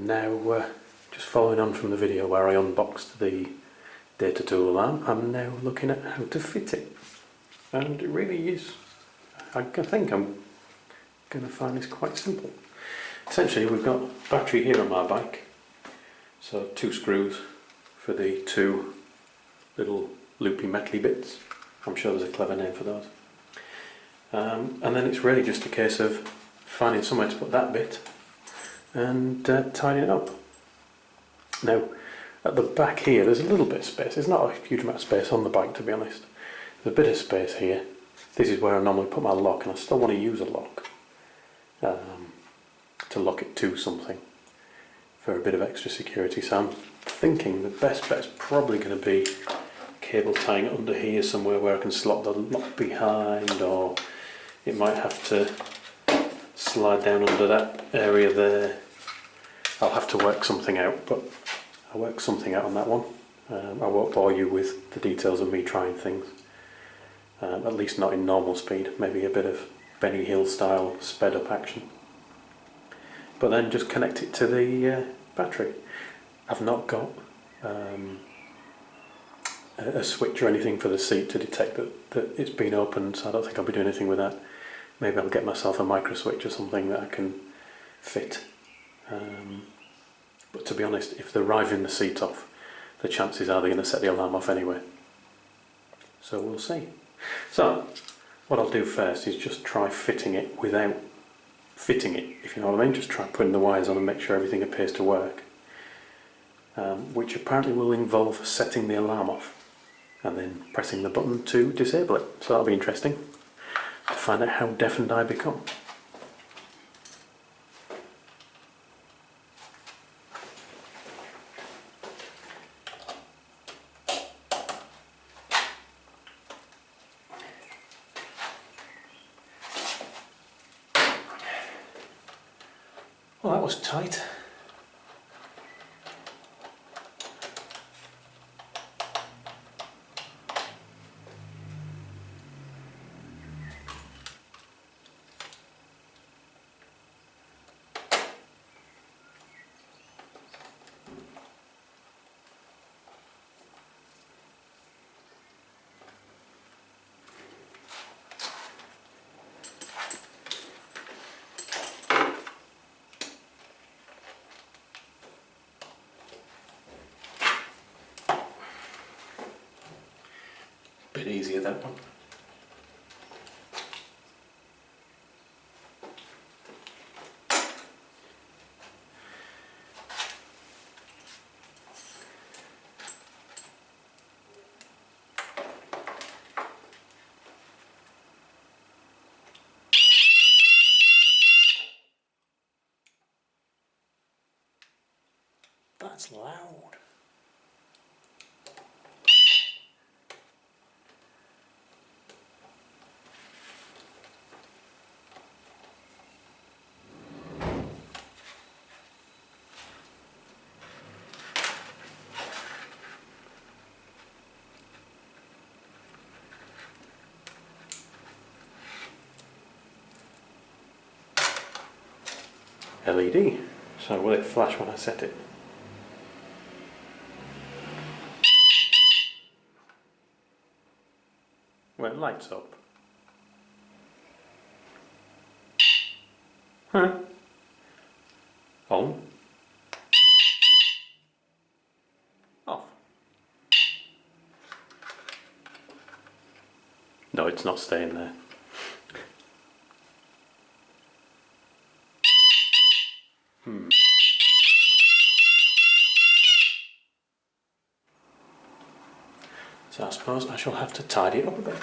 Now, just following on from the video where I unboxed the DataTool alarm, I'm now looking at how to fit it. And it really is. I think I'm going to find this quite simple. Essentially, we've got battery here on my bike. So 2 screws for the 2 little loopy metally bits. I'm sure there's a clever name for those. And then it's really just a case of finding somewhere to put that bit and tidying it up. Now, at the back here there's a little bit of space. There's not a huge amount of space on the bike, to be honest. There's a bit of space here. This is where I normally put my lock, and I still want to use a lock to lock it to something for a bit of extra security. So I'm thinking the best bet is probably going to be cable tying it under here somewhere where I can slot the lock behind, or it might have to slide down under that area there. I'll have to work something out, but I'll work something out on that one. I won't bore you with the details of me trying things, at least not in normal speed, maybe a bit of Benny Hill style sped up action. But then just connect it to the battery. I've not got a switch or anything for the seat to detect that it's been opened, so I don't think I'll be doing anything with that. Maybe I'll get myself a micro switch or something that I can fit. But to be honest, if they're riving the seat off, the chances are they're going to set the alarm off anyway. So we'll see. So what I'll do first is just try fitting it without fitting it, if you know what I mean. Just try putting the wires on and make sure everything appears to work. Which apparently will involve setting the alarm off and then pressing the button to disable it. So that'll be interesting to find out how deafened I become. Well, that was tight. Bit easier, that one. That's loud. LED, so will it flash when I set it? Well, it lights up. Huh? On. Off. No, it's not staying there. So I suppose I shall have to tidy it up a bit.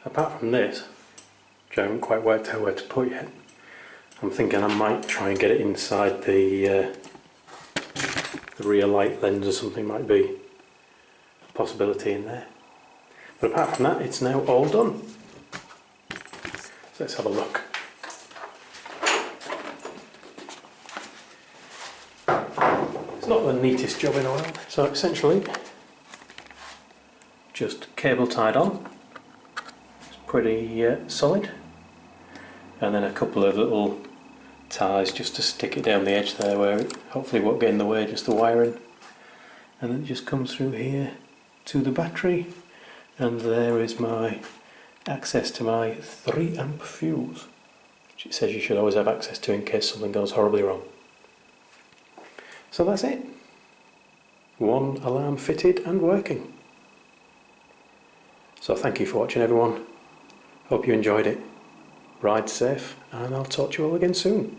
apart from this, which I haven't quite worked out where to put yet, I'm thinking I might try and get it inside the rear light lens or something. Might be a possibility in there. But apart from that, it's now all done. So let's have a look. It's not the neatest job in the world. So essentially, just cable tied on. It's pretty solid. And then a couple of little ties just to stick it down the edge there where it hopefully won't get in the way, just the wiring. And then it just comes through here to the battery. And there is my access to my 3 amp fuse, which it says you should always have access to in case something goes horribly wrong. So that's it. One alarm fitted and working. So thank you for watching, everyone. Hope you enjoyed it. Ride safe, and I'll talk to you all again soon.